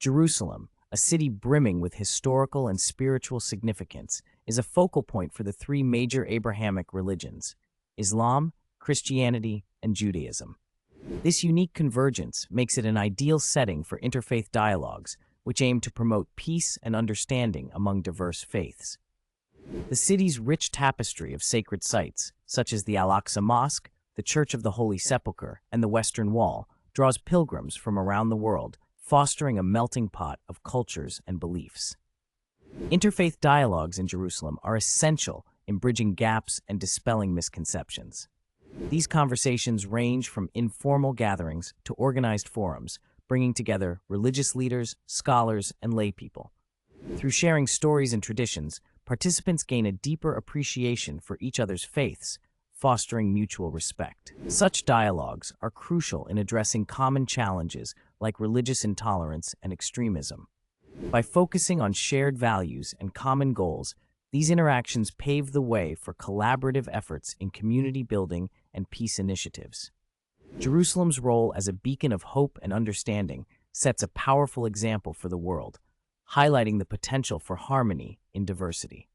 Jerusalem, a city brimming with historical and spiritual significance, is a focal point for the three major Abrahamic religions: Islam, Christianity, and Judaism. This unique convergence makes it an ideal setting for interfaith dialogues, which aim to promote peace and understanding among diverse faiths. The city's rich tapestry of sacred sites, such as the Al-Aqsa Mosque, the Church of the Holy Sepulchre, and the Western Wall, draws pilgrims from around the world, fostering a melting pot of cultures and beliefs. Interfaith dialogues in Jerusalem are essential in bridging gaps and dispelling misconceptions. These conversations range from informal gatherings to organized forums, bringing together religious leaders, scholars, and laypeople. Through sharing stories and traditions, participants gain a deeper appreciation for each other's faiths, fostering mutual respect. Such dialogues are crucial in addressing common challenges like religious intolerance and extremism. By focusing on shared values and common goals, these interactions pave the way for collaborative efforts in community building and peace initiatives. Jerusalem's role as a beacon of hope and understanding sets a powerful example for the world, highlighting the potential for harmony in diversity.